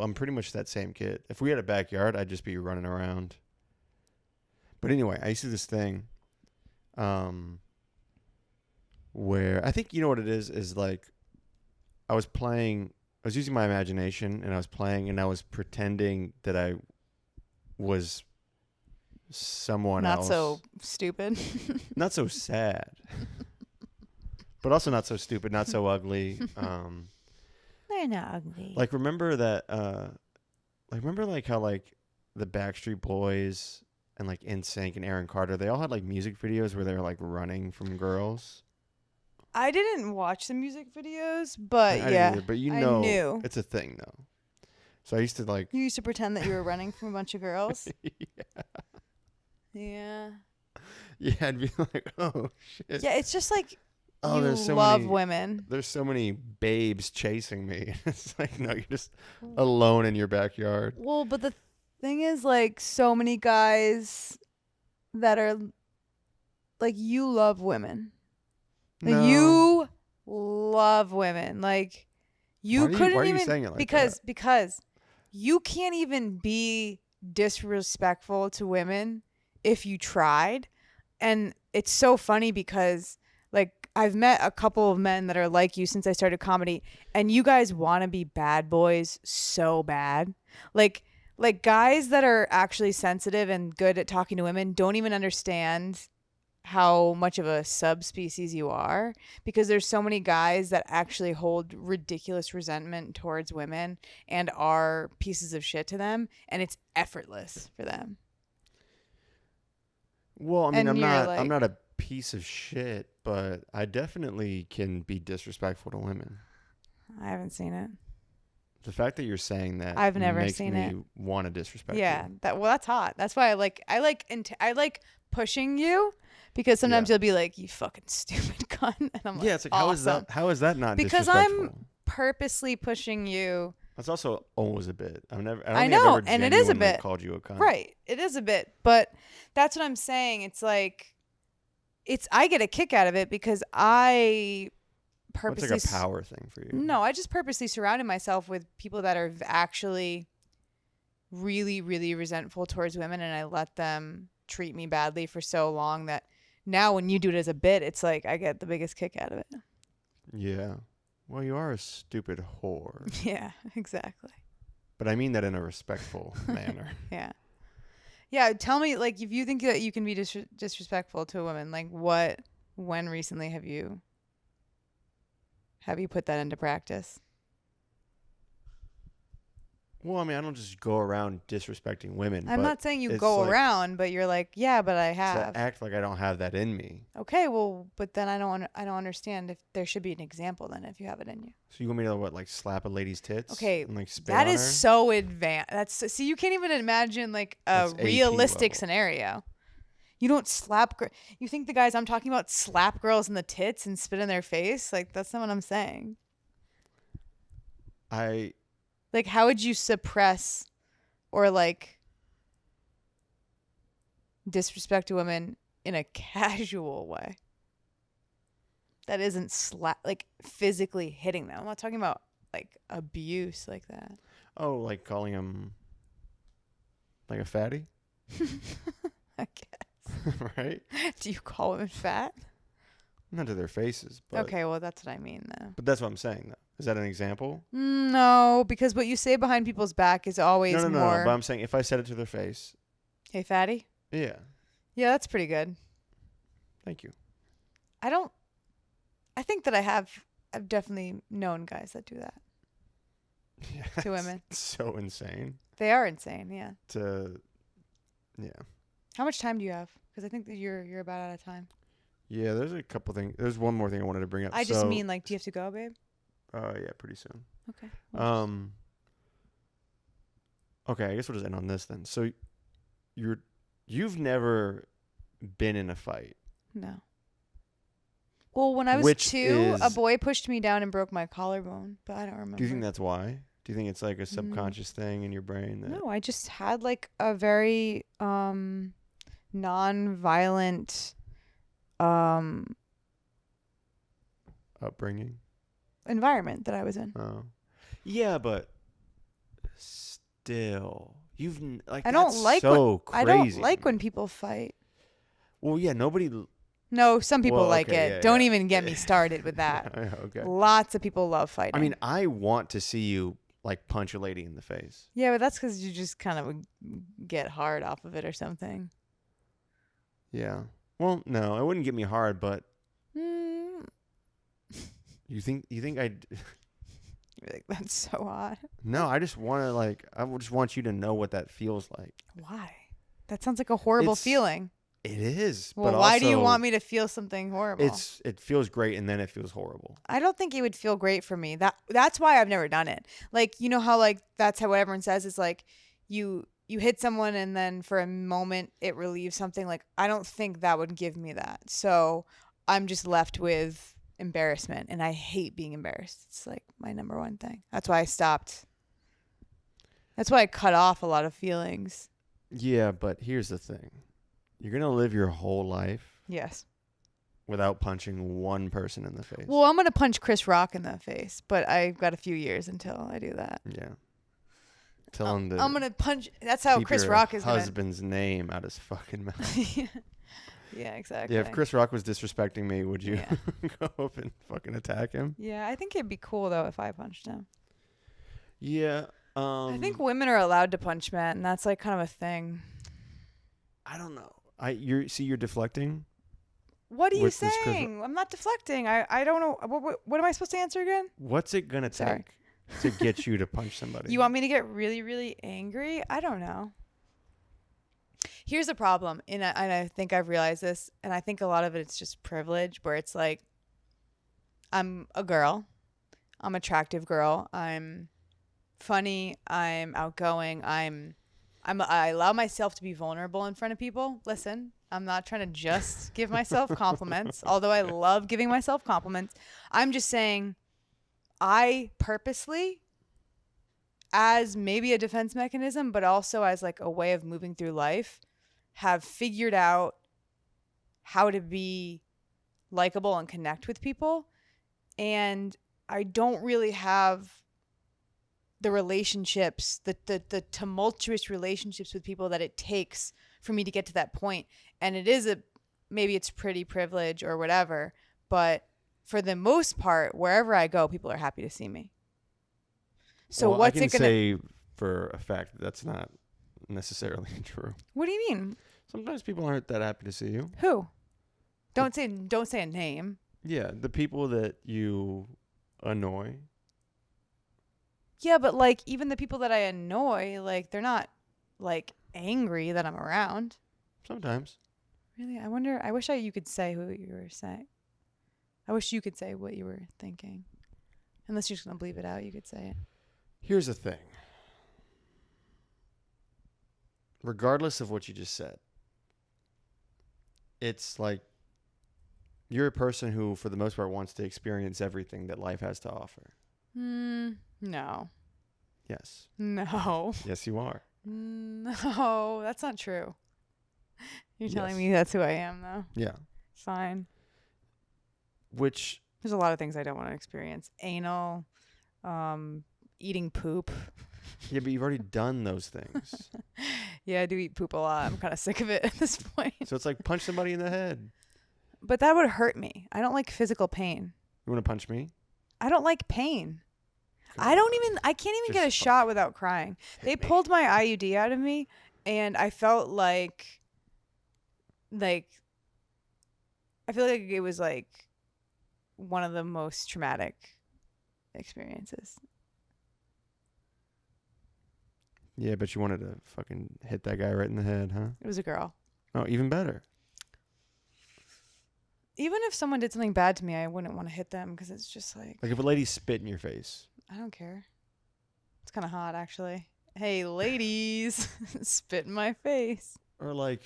I'm pretty much that same kid. If we had a backyard, I'd just be running around. But anyway, I used to do this thing where I think, you know what it is like I was using my imagination and I was playing and I was pretending that I was someone else. Not so stupid. Not so sad. But also not so stupid, not so ugly. They're not ugly. Like remember that remember like how like the Backstreet Boys and like NSYNC and Aaron Carter, they all had like music videos where they were like running from girls. I didn't watch the music videos, but I yeah. didn't either, but you know, I knew. It's a thing though. So I used to like. You used to pretend that you were running from a bunch of girls. Yeah. Yeah. Yeah, I'd be like, oh shit. Yeah, it's just like. Oh, you there's so love many, women. There's so many babes chasing me. It's like, no, you're just alone in your backyard. Well, but the thing is, like, so many guys that are, like, you love women. Like, No. you love women. Like, you couldn't why are even. you saying it like because you can't even be disrespectful to women if you tried. And it's so funny because, like, I've met a couple of men that are like you since I started comedy, and you guys want to be bad boys so bad. Like guys that are actually sensitive and good at talking to women don't even understand how much of a subspecies you are, because there's so many guys that actually hold ridiculous resentment towards women and are pieces of shit to them, and it's effortless for them. Well, I mean, And I'm not a piece of shit, but I definitely can be disrespectful to women. I haven't seen it. The fact that you're saying that I've never makes seen me it. Want to disrespect you. Yeah, that's hot. That's why I like pushing you, because sometimes you'll be like, you fucking stupid cunt, and I'm like, yeah, it's like awesome. how is that not because disrespectful? I'm purposely pushing you. That's also always a bit. I don't I think know, I've ever and it is a genuinely bit. called you a cunt. Right, it is a bit, but that's what I'm saying. It's like, I get a kick out of it because I purposely. It's like a power thing for you. No, I just purposely surrounded myself with people that are actually really, really resentful towards women, and I let them treat me badly for so long that now when you do it as a bit, it's like I get the biggest kick out of it. Yeah. Well, you are a stupid whore. Yeah, exactly. But I mean that in a respectful manner. Yeah. Yeah, tell me, like, if you think that you can be disrespectful to a woman, like, when recently have you put that into practice? Well, I mean, I don't just go around disrespecting women. I'm not saying you go around, but you're like, yeah, but I have. To act like I don't have that in me. Okay, well, but then I don't understand if there should be an example then if you have it in you. So you want me to like slap a lady's tits? Okay, and, like, spit that on is her? so advanced. See, you can't even imagine like a That's AP realistic level. scenario. You don't slap. You think the guys I'm talking about slap girls in the tits and spit in their face? Like, that's not what I'm saying. Like, how would you suppress or like disrespect a woman in a casual way? That isn't like physically hitting them. I'm not talking about like abuse like that. Oh, like calling him like a fatty? I guess. Right? Do you call women fat? Not to their faces. But, okay, well, that's what I mean, though. But that's what I'm saying, though. Is that an example? No, because what you say behind people's back is always no, more. No, but I'm saying if I said it to their face. Hey, fatty? Yeah. Yeah, that's pretty good. Thank you. I think that I've definitely known guys that do that. Yeah, to women. It's so insane. They are insane, yeah. Yeah. How much time do you have? Because I think that you're about out of time. Yeah, there's a couple things. There's one more thing I wanted to bring up. I just mean, like, do you have to go, babe? Yeah, pretty soon. Okay. Okay, I guess we'll just end on this then. So, you've never been in a fight. No. Well, when I was 2, a boy pushed me down and broke my collarbone, but I don't remember. Do you think that's why? Do you think it's like a subconscious thing in your brain? No, I just had like a very non-violent upbringing, environment that I was in. Oh, yeah, but still, I don't like crazy. I don't like when people fight. Well, yeah, nobody. No, some people like it. Yeah, don't even get me started with that. Okay. Lots of people love fighting. I mean, I want to see you like punch a lady in the face. Yeah, but that's because you just kind of get hard off of it or something. Yeah. Well, no, it wouldn't get me hard, but you think I'd? You're like, that's so odd. No, I just want to I just want you to know what that feels like. Why? That sounds like a horrible feeling. It is. Well, but why also, do you want me to feel something horrible? It feels great and then it feels horrible. I don't think it would feel great for me. That's why I've never done it. Like, you know how like that's how what everyone says is like you hit someone and then for a moment it relieves something. Like, I don't think that would give me that. So I'm just left with embarrassment, and I hate being embarrassed. It's like my number one thing. That's why I stopped. That's why I cut off a lot of feelings. Yeah, but here's the thing. You're going to live your whole life. Yes. Without punching one person in the face. Well, I'm going to punch Chris Rock in the face, but I've got a few years until I do that. Yeah. Tell him I'm going to punch. That's how Chris Rock is going to. husband's name out his fucking mouth. Yeah, exactly. Yeah, if Chris Rock was disrespecting me, would you go up and fucking attack him? Yeah, I think it'd be cool, though, if I punched him. Yeah. I think women are allowed to punch men, and that's like kind of a thing. I don't know. You're deflecting? What are you saying? I'm not deflecting. I don't know. What am I supposed to answer again? What's it going to take to get you to punch somebody? You want me to get really, really angry? I don't know. Here's the problem, and I think I've realized this, and I think a lot of it's just privilege, where it's like, I'm a girl. I'm an attractive girl. I'm funny. I'm outgoing. I allow myself to be vulnerable in front of people. Listen, I'm not trying to just give myself compliments, although I love giving myself compliments. I'm just saying I purposely, as maybe a defense mechanism, but also as like a way of moving through life, have figured out how to be likable and connect with people. And I don't really have the relationships, the tumultuous relationships with people that it takes for me to get to that point. And it is maybe it's pretty privilege or whatever, but for the most part, wherever I go, people are happy to see me. So what's it going to say for a fact that's not necessarily true. What do you mean? Sometimes people aren't that happy to see you. Who? Don't say a name. Yeah, the people that you annoy. Yeah, but like even the people that I annoy, like they're not like angry that I'm around. Sometimes. Really? I wish you could say who you were saying. I wish you could say what you were thinking. Unless you're just going to bleep it out, you could say it. Here's the thing. Regardless of what you just said, it's like you're a person who, for the most part, wants to experience everything that life has to offer. No. Yes. No. Yes, you are. No, that's not true. You're telling Yes. me that's who I am, though. Yeah. Fine. Which There's a lot of things I don't want to experience. Anal, eating poop. Yeah, but you've already done those things. Yeah, I do eat poop a lot. I'm kind of sick of it at this point. So it's like punch somebody in the head. But that would hurt me. I don't like physical pain. You want to punch me? I don't like pain. I can't even get a Just shot without crying. They pulled my IUD out of me, and I felt like I feel like it was like one of the most traumatic experiences. Yeah, but you wanted to fucking hit that guy right in the head, huh? It was a girl. Oh, even better. Even if someone did something bad to me, I wouldn't want to hit them because it's just like Like if a lady spit in your face. I don't care. It's kind of hot, actually. Hey, ladies, spit in my face. Or like,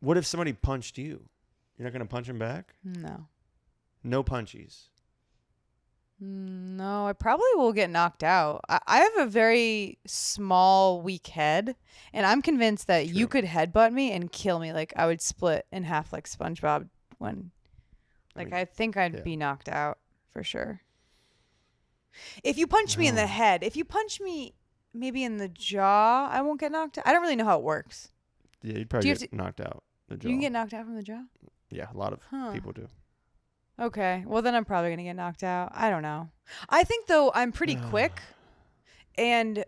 what if somebody punched you? You're not going to punch him back? No. No punchies. No, I probably will get knocked out. I have a very small, weak head, and I'm convinced that you could headbutt me and kill me. Like, I would split in half like SpongeBob when, like, I think I'd be knocked out for sure. If you punch me in the head, if you punch me maybe in the jaw, I won't get knocked out. I don't really know how it works. Yeah, you'd probably get knocked out. The jaw. You can get knocked out from the jaw? Yeah, a lot of people do. Okay. Well, then I'm probably going to get knocked out. I don't know. I think, though, I'm pretty quick. And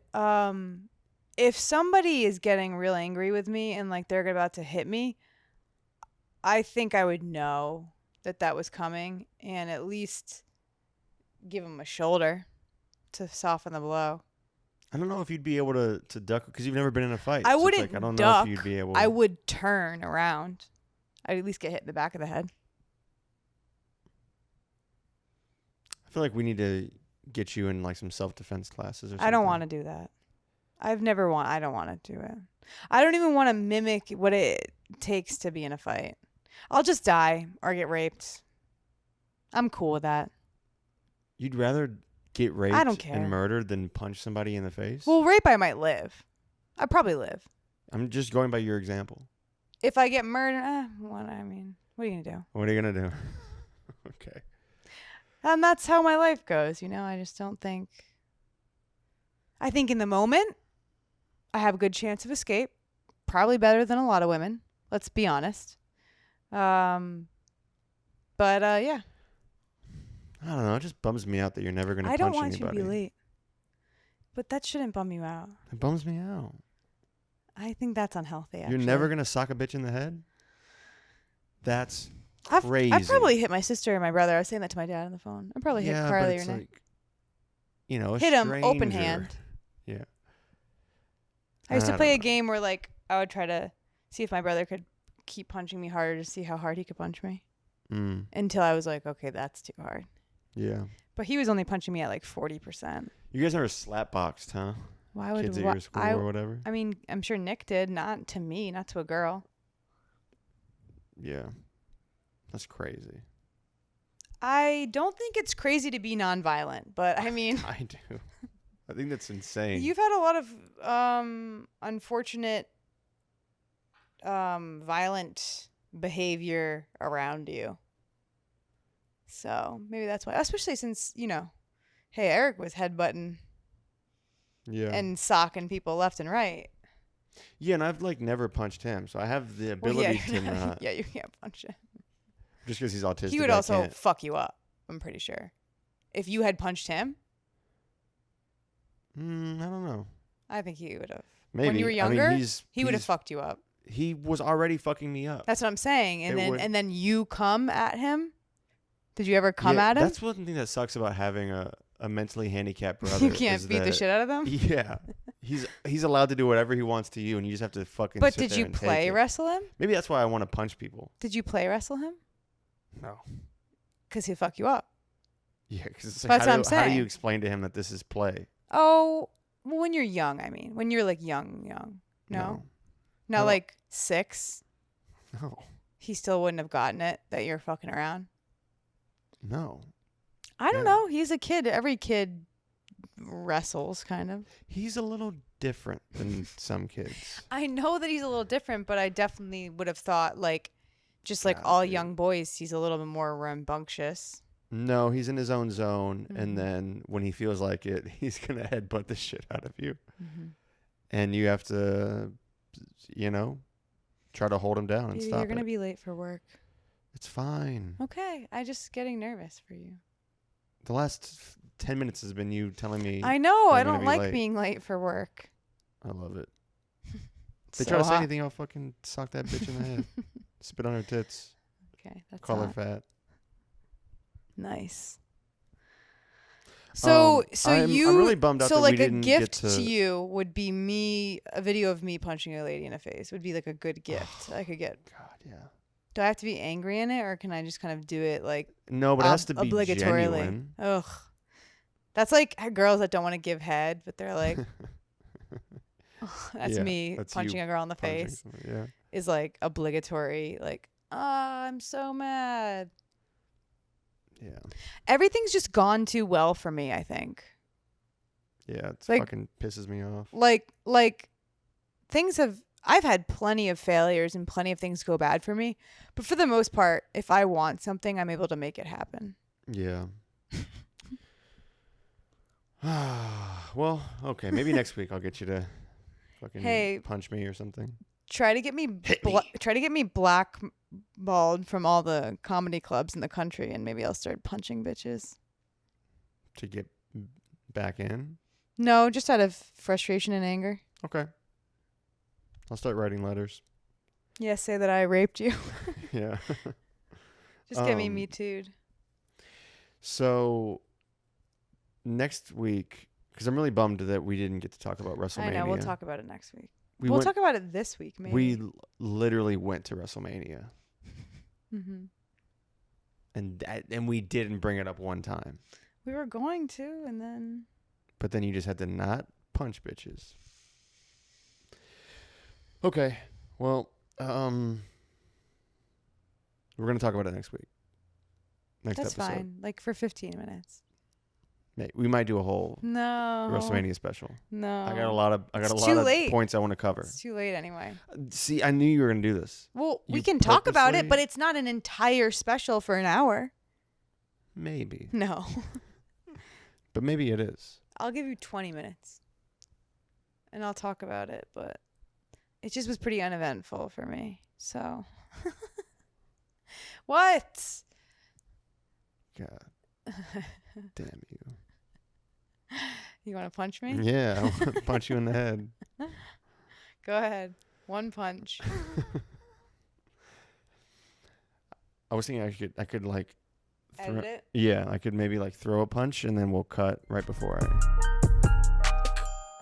if somebody is getting real angry with me and, like, they're about to hit me, I think I would know that was coming and at least give them a shoulder to soften the blow. I don't know if you'd be able to duck because you've never been in a fight. I so wouldn't it's like, I don't duck. know if you'd be able. I would turn around. I'd at least get hit in the back of the head. I feel like we need to get you in like some self-defense classes or something. I don't want to do that. I don't want to do it. I don't even want to mimic what it takes to be in a fight. I'll just die or get raped. I'm cool with that. You'd rather get raped I don't care. and murdered than punch somebody in the face? Well, rape I might live. I'd probably live. I'm just going by your example. If I get murdered, what are you going to do? What are you going to do? Okay. And that's how my life goes, I just don't think. I think in the moment, I have a good chance of escape. Probably better than a lot of women. Let's be honest. Yeah. I don't know. It just bums me out that you're never going to punch anybody. I don't want you to be late. But that shouldn't bum you out. It bums me out. I think that's unhealthy, actually. You're never going to sock a bitch in the head? That's crazy. I've probably hit my sister and my brother. I was saying that to my dad on the phone. I probably hit Carly or Nick. Like, a hit him stranger. open hand. Yeah. I used to play a game where, like, I would try to see if my brother could keep punching me harder to see how hard he could punch me. Until I was like, okay, that's too hard. Yeah. But he was only punching me at like 40%. You guys never slap boxed, huh? Why would kids at your school or whatever? I mean, I'm sure Nick did, not to me, not to a girl. Yeah. That's crazy. I don't think it's crazy to be nonviolent, but I mean... I do. I think that's insane. You've had a lot of unfortunate violent behavior around you. So maybe that's why. Especially since, hey, Eric was headbutting and socking people left and right. Yeah, and I've like never punched him, so I have the ability to not. Yeah, you can't punch him. Just because he's autistic. He would also fuck you up, I'm pretty sure. If you had punched him. I don't know. I think he would have. Maybe. When you were younger, he would have fucked you up. He was already fucking me up. That's what I'm saying. And then you come at him. Did you ever come at him? That's one thing that sucks about having a mentally handicapped brother. You can't beat the shit out of them? Yeah. He's allowed to do whatever he wants to you, and you just have to fucking But sit did there you and play take it. wrestle him? Maybe that's why I want to punch people. Did you play wrestle him? No. Because he'll fuck you up. Yeah, because it's like, That's what I'm how do saying. you explain to him that this is play? Oh, well, when you're young, I mean. When you're like young. No? Not like 6? No. he still wouldn't have gotten it that you're fucking around? No. I don't Yeah. know. He's a kid. Every kid wrestles, kind of. He's a little different than some kids. I know that he's a little different, but I definitely would have thought, like, just like Nah, all dude. young boys, he's a little bit more rambunctious. No, he's in his own zone, Mhm. and then when he feels like it, he's gonna headbutt the shit out of you, Mm-hmm. and you have to, try to hold him down and Baby, stop you're gonna it. be late for work. It's fine. Okay, I just getting nervous for you. The last 10 minutes has been you telling me. I know. I'm I gonna don't be like late. being late for work. I love it. It's They so try to say hot. anything, I'll fucking sock that bitch in the head, spit on her tits, Okay, that's call her hot. fat. Nice. So I'm you really bummed out so that like we a didn't get gift to. to you would be a video of me punching a lady in the face would be like a good gift I could get. God, yeah. Do I have to be angry in it, or can I just kind of do it like No, but it has to be obligatorily? genuine. Ugh, that's like girls that don't want to give head, but they're like, that's Yeah, me that's punching you a girl in the punching face somebody, yeah. is like obligatory. Like, I'm so mad. Yeah. Everything's just gone too well for me, I think. Yeah, it Like- fucking pisses me off. Like I've had plenty of failures and plenty of things go bad for me, but for the most part, if I want something, I'm able to make it happen. Yeah. Well, okay. Maybe next week I'll get you to fucking Hey. punch me or something. Try to get me Hit me. try to get me blackballed from all the comedy clubs in the country, and maybe I'll start punching bitches. To get back in? No, just out of frustration and anger. Okay. I'll start writing letters. Yeah, say that I raped you. Yeah. Just get me Um, Me Too'd. So next week, because I'm really bummed that we didn't get to talk about WrestleMania. I know. We'll talk about it next week. We We'll went, talk about it this week, maybe. We literally went to WrestleMania, Mm-hmm. and we didn't bring it up one time. We were going to, and then But then you just had to not punch bitches. Okay. Well, we're gonna talk about it next week. Next that's episode. fine. Like for 15 minutes. We might do a whole No. WrestleMania special. No. I got a lot It's of too late. points I want to cover. It's too late anyway. See, I knew you were gonna do this. Well, we You can talk about it, purposely- but it's not an entire special for an hour. Maybe, No. but maybe it is. I'll give you 20 minutes. And I'll talk about it, but it just was pretty uneventful for me. So. What? God damn you. You want to punch me? Yeah, I want to punch you in the head. Go ahead. One punch. I was thinking I could like Edit it. yeah, I could maybe like throw a punch and then we'll cut right before I